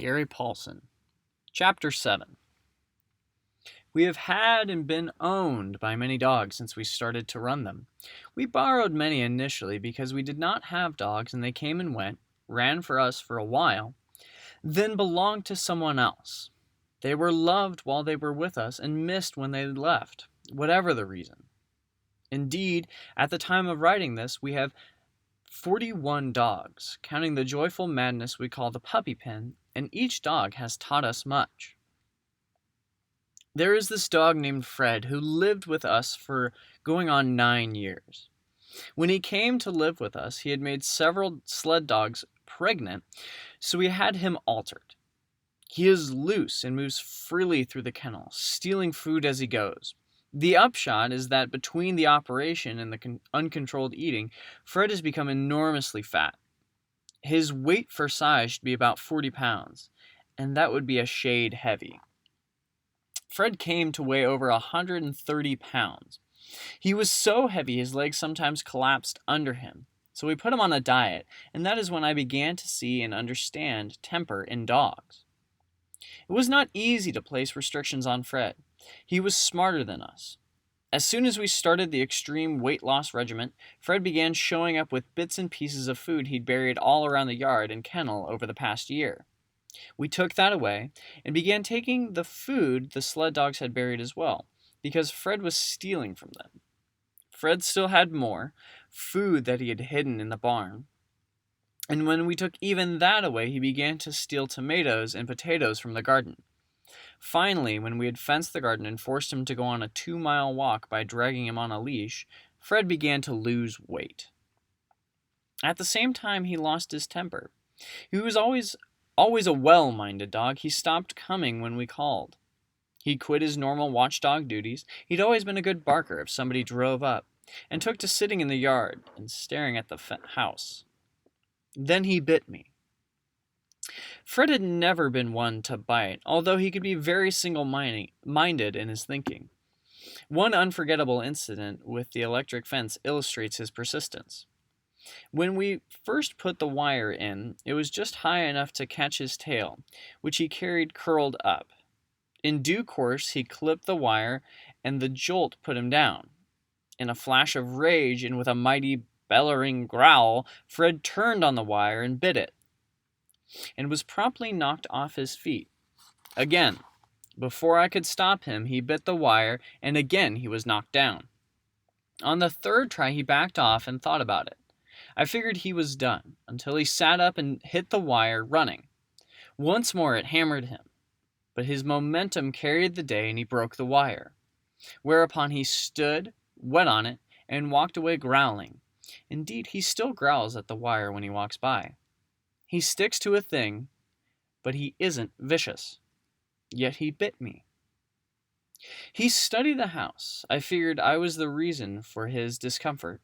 Gary Paulson. Chapter 7. We have had and been owned by many dogs since we started to run them. We borrowed many initially because we did not have dogs and they came and went, ran for us for a while, then belonged to someone else. They were loved while they were with us and missed when they left, whatever the reason. Indeed, at the time of writing this, we have 41 dogs, counting the joyful madness we call the puppy pen, and each dog has taught us much. There is this dog named Fred who lived with us for going on 9 years. When he came to live with us, he had made several sled dogs pregnant, so we had him altered. He is loose and moves freely through the kennel, stealing food as he goes. The upshot is that between the operation and the uncontrolled eating, Fred has become enormously fat. His weight for size should be about 40 pounds, and that would be a shade heavy. Fred came to weigh over 130 pounds. He was so heavy his legs sometimes collapsed under him, so we put him on a diet, and that is when I began to see and understand temper in dogs. It was not easy to place restrictions on Fred. He was smarter than us. As soon as we started the extreme weight loss regimen, Fred began showing up with bits and pieces of food he'd buried all around the yard and kennel over the past year. We took that away and began taking the food the sled dogs had buried as well, because Fred was stealing from them. Fred still had more food that he had hidden in the barn. And when we took even that away, he began to steal tomatoes and potatoes from the garden. Finally, when we had fenced the garden and forced him to go on a 2-mile walk by dragging him on a leash, Fred began to lose weight. At the same time, he lost his temper. He was always a well-minded dog. He stopped coming when we called. He quit his normal watchdog duties. He'd always been a good barker if somebody drove up, and took to sitting in the yard and staring at the house. Then he bit me. Fred had never been one to bite, although he could be very single-minded in his thinking. One unforgettable incident with the electric fence illustrates his persistence. When we first put the wire in, it was just high enough to catch his tail, which he carried curled up. In due course, he clipped the wire, and the jolt put him down. In a flash of rage and with a mighty bellowing growl, Fred turned on the wire and bit it, and was promptly knocked off his feet. Again, before I could stop him, he bit the wire, and again he was knocked down. On the third try, he backed off and thought about it. I figured he was done, until he sat up and hit the wire, running. Once more it hammered him, but his momentum carried the day and he broke the wire. Whereupon he stood, wet on it, and walked away growling. Indeed, he still growls at the wire when he walks by. He sticks to a thing, but he isn't vicious. Yet he bit me. He studied the house. I figured I was the reason for his discomfort.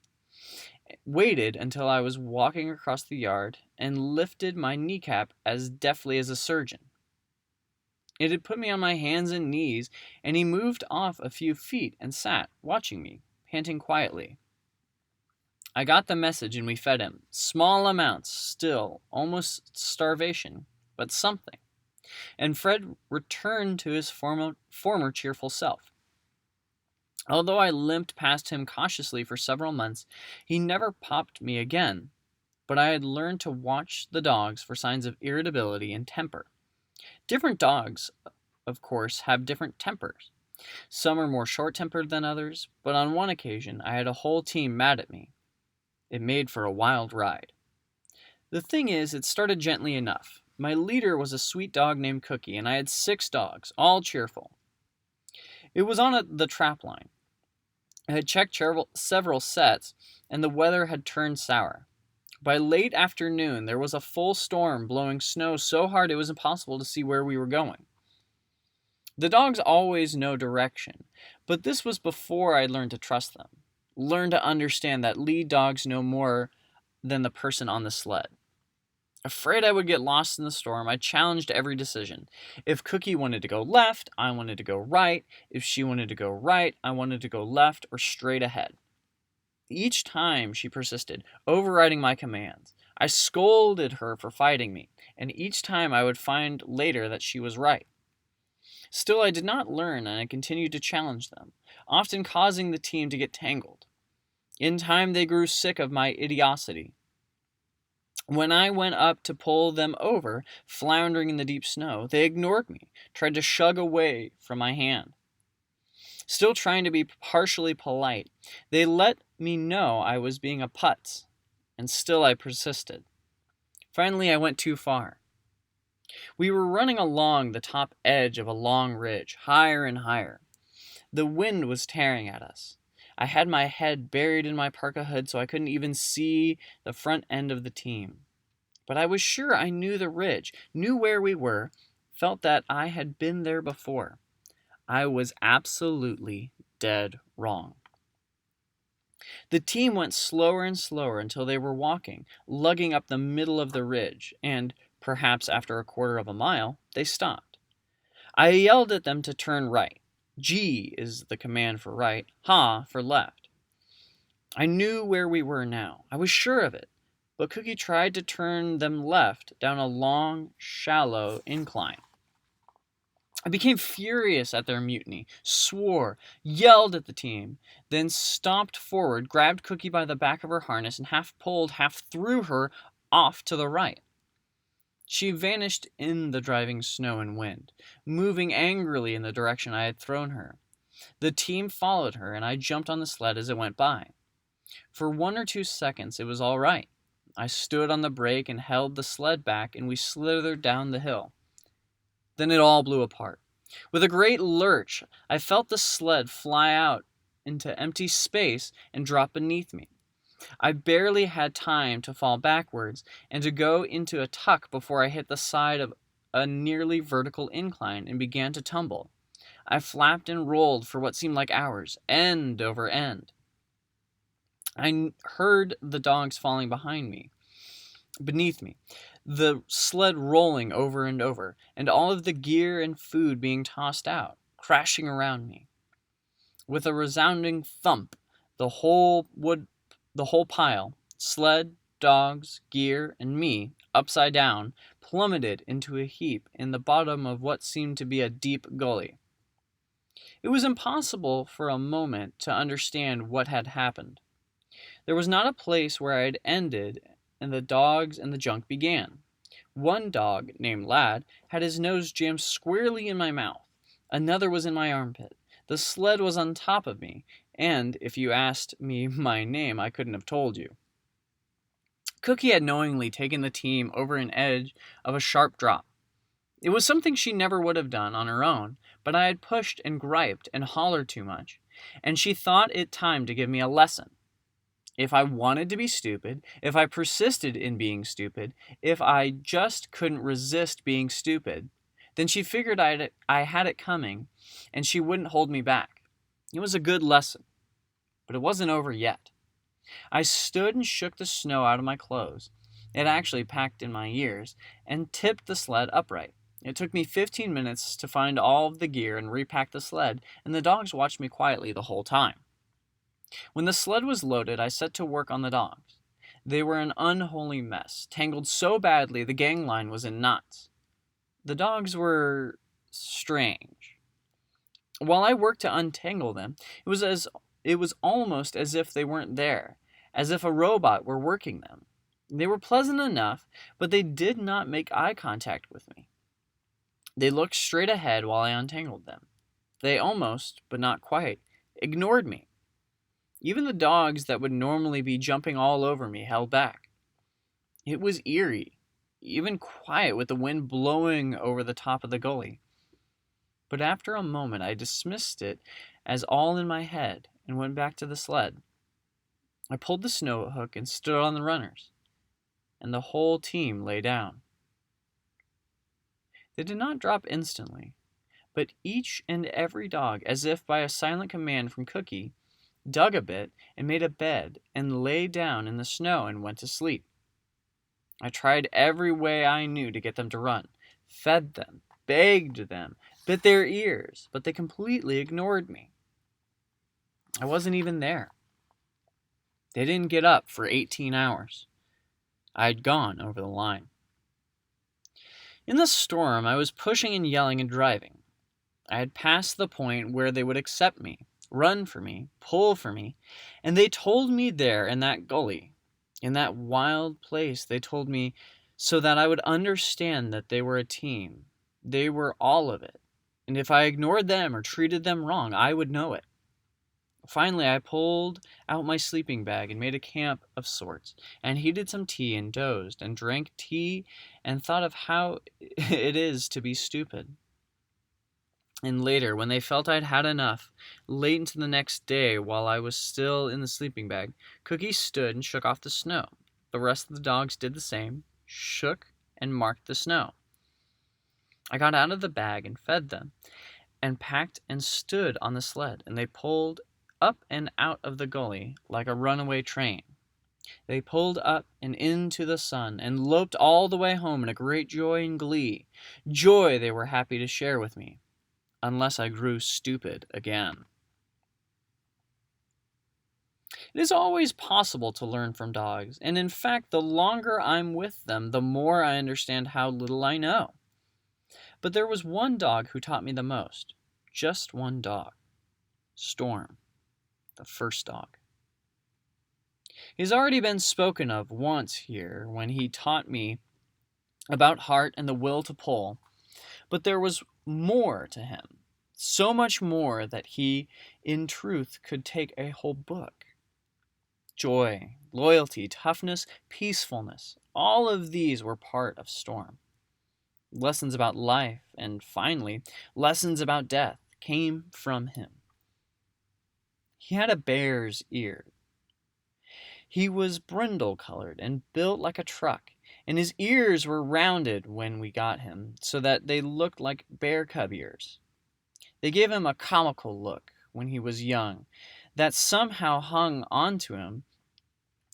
Waited until I was walking across the yard and lifted my kneecap as deftly as a surgeon. It had put me on my hands and knees, and he moved off a few feet and sat, watching me, panting quietly. I got the message and we fed him. Small amounts, still, almost starvation, but something. And Fred returned to his former cheerful self. Although I limped past him cautiously for several months, he never popped me again, but I had learned to watch the dogs for signs of irritability and temper. Different dogs, of course, have different tempers. Some are more short-tempered than others, but on one occasion I had a whole team mad at me. It made for a wild ride. The thing is, it started gently enough. My leader was a sweet dog named Cookie, and I had 6 dogs, all cheerful. It was on the trap line. I had checked several sets, and the weather had turned sour. By late afternoon, there was a full storm blowing snow so hard it was impossible to see where we were going. The dogs always know direction, but this was before I learned to trust them. Learn to understand that lead dogs know more than the person on the sled. Afraid I would get lost in the storm, I challenged every decision. If Cookie wanted to go left, I wanted to go right. If she wanted to go right, I wanted to go left or straight ahead. Each time she persisted, overriding my commands. I scolded her for fighting me, and each time I would find later that she was right. Still, I did not learn, and I continued to challenge them, often causing the team to get tangled. In time, they grew sick of my idiocy. When I went up to pull them over, floundering in the deep snow, they ignored me, tried to shug away from my hand. Still trying to be partially polite, they let me know I was being a putz, and still I persisted. Finally, I went too far. We were running along the top edge of a long ridge, higher and higher. The wind was tearing at us. I had my head buried in my parka hood so I couldn't even see the front end of the team. But I was sure I knew the ridge, knew where we were, felt that I had been there before. I was absolutely dead wrong. The team went slower and slower until they were walking, lugging up the middle of the ridge, and, perhaps after a quarter of a mile, they stopped. I yelled at them to turn right. G is the command for right, ha for left. I knew where we were now. I was sure of it. But Cookie tried to turn them left down a long, shallow incline. I became furious at their mutiny, swore, yelled at the team, then stomped forward, grabbed Cookie by the back of her harness, and half pulled, half threw her off to the right. She vanished in the driving snow and wind, moving angrily in the direction I had thrown her. The team followed her, and I jumped on the sled as it went by. For 1 or 2 seconds, it was all right. I stood on the brake and held the sled back, and we slithered down the hill. Then it all blew apart. With a great lurch, I felt the sled fly out into empty space and drop beneath me. I barely had time to fall backwards and to go into a tuck before I hit the side of a nearly vertical incline and began to tumble. I flapped and rolled for what seemed like hours, end over end. I heard the dogs falling beneath me, the sled rolling over and over, and all of the gear and food being tossed out, crashing around me. With a resounding thump, the whole pile, sled, dogs, gear, and me, upside down, plummeted into a heap in the bottom of what seemed to be a deep gully. It was impossible for a moment to understand what had happened. There was not a place where I had ended and the dogs and the junk began. One dog, named Lad, had his nose jammed squarely in my mouth. Another was in my armpit. The sled was on top of me, and if you asked me my name, I couldn't have told you. Cookie had knowingly taken the team over an edge of a sharp drop. It was something she never would have done on her own, but I had pushed and griped and hollered too much, and she thought it time to give me a lesson. If I wanted to be stupid, if I persisted in being stupid, if I just couldn't resist being stupid, then she figured I had it coming, and she wouldn't hold me back. It was a good lesson, but it wasn't over yet. I stood and shook the snow out of my clothes. It actually packed in my ears, and tipped the sled upright. It took me 15 minutes to find all of the gear and repack the sled, and the dogs watched me quietly the whole time. When the sled was loaded, I set to work on the dogs. They were an unholy mess, tangled so badly the gang line was in knots. The dogs were strange. While I worked to untangle them, it was almost as if they weren't there, as if a robot were working them. They were pleasant enough, but they did not make eye contact with me. They looked straight ahead while I untangled them. They almost, but not quite, ignored me. Even the dogs that would normally be jumping all over me held back. It was eerie, even quiet with the wind blowing over the top of the gully. But after a moment I dismissed it as all in my head and went back to the sled. I pulled the snow hook and stood on the runners, and the whole team lay down. They did not drop instantly, but each and every dog, as if by a silent command from Cookie, dug a bit and made a bed and lay down in the snow and went to sleep. I tried every way I knew to get them to run, fed them, begged them, bit their ears, but they completely ignored me. I wasn't even there. They didn't get up for 18 hours. I had gone over the line. In the storm, I was pushing and yelling and driving. I had passed the point where they would accept me, run for me, pull for me, and they told me there in that gully, in that wild place, they told me so that I would understand that they were a team. They were all of it. And if I ignored them or treated them wrong, I would know it. Finally, I pulled out my sleeping bag and made a camp of sorts, and heated some tea and dozed and drank tea and thought of how it is to be stupid. And later, when they felt I'd had enough, late into the next day while I was still in the sleeping bag, Cookie stood and shook off the snow. The rest of the dogs did the same, shook and marked the snow. I got out of the bag and fed them, and packed and stood on the sled, and they pulled up and out of the gully like a runaway train. They pulled up and into the sun, and loped all the way home in a great joy and glee, joy they were happy to share with me, unless I grew stupid again. It is always possible to learn from dogs, and in fact, the longer I'm with them, the more I understand how little I know. But there was one dog who taught me the most. Just one dog. Storm, the first dog. He's already been spoken of once here when he taught me about heart and the will to pull, but there was more to him, so much more that he, in truth, could take a whole book. Joy, loyalty, toughness, peacefulness, all of these were part of Storm. Lessons about life, and finally, lessons about death came from him. He had a bear's ear. He was brindle-colored and built like a truck, and his ears were rounded when we got him, so that they looked like bear cub ears. They gave him a comical look when he was young that somehow hung onto him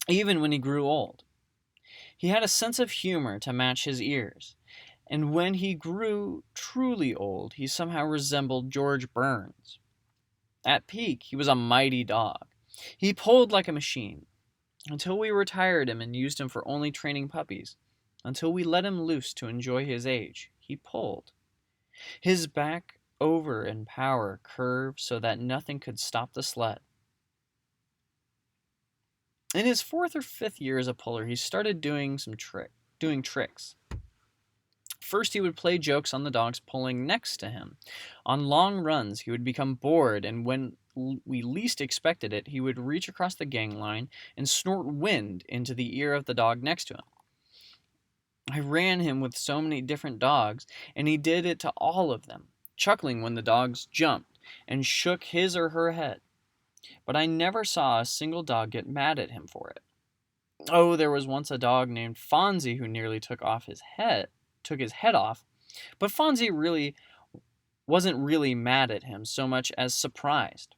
even when he grew old. He had a sense of humor to match his ears, and when he grew truly old, he somehow resembled George Burns. At peak, he was a mighty dog. He pulled like a machine, until we retired him and used him for only training puppies. Until we let him loose to enjoy his age, he pulled. His back over in power curved so that nothing could stop the sled. In his 4th or 5th year as a puller, he started doing tricks. First, he would play jokes on the dogs pulling next to him. On long runs, he would become bored, and when we least expected it, he would reach across the gang line and snort wind into the ear of the dog next to him. I ran him with so many different dogs, and he did it to all of them, chuckling when the dogs jumped and shook his or her head. But I never saw a single dog get mad at him for it. Oh, there was once a dog named Fonzie who nearly took his head off, but Fonzie wasn't really mad at him so much as surprised.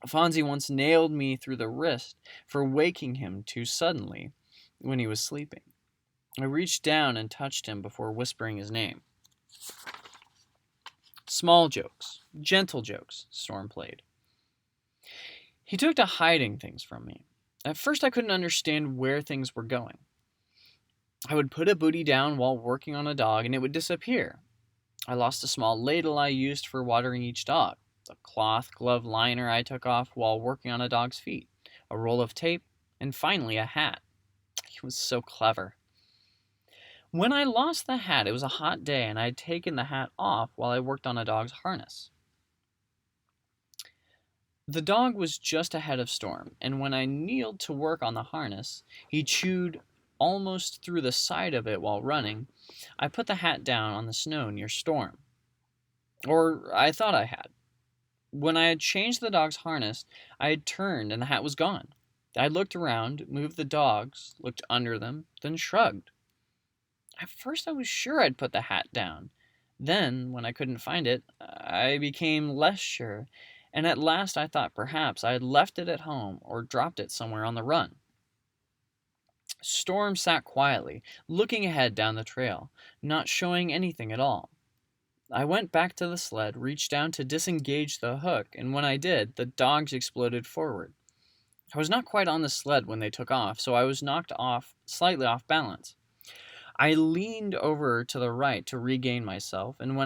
Fonzie once nailed me through the wrist for waking him too suddenly when he was sleeping. I reached down and touched him before whispering his name. Small jokes, gentle jokes, Storm played. He took to hiding things from me. At first I couldn't understand where things were going. I would put a booty down while working on a dog and it would disappear. I lost a small ladle I used for watering each dog, a cloth glove liner I took off while working on a dog's feet, a roll of tape, and finally a hat. He was so clever. When I lost the hat, it was a hot day and I had taken the hat off while I worked on a dog's harness. The dog was just ahead of Storm, and when I kneeled to work on the harness, he chewed almost through the side of it while running. I put the hat down on the snow near Storm. Or I thought I had. When I had changed the dog's harness, I had turned and the hat was gone. I looked around, moved the dogs, looked under them, then shrugged. At first I was sure I'd put the hat down. Then, when I couldn't find it, I became less sure, and at last I thought perhaps I had left it at home or dropped it somewhere on the run. Storm sat quietly, looking ahead down the trail, not showing anything at all. I went back to the sled, reached down to disengage the hook, and when I did, the dogs exploded forward. I was not quite on the sled when they took off, so I was knocked slightly off balance. I leaned over to the right to regain myself, and when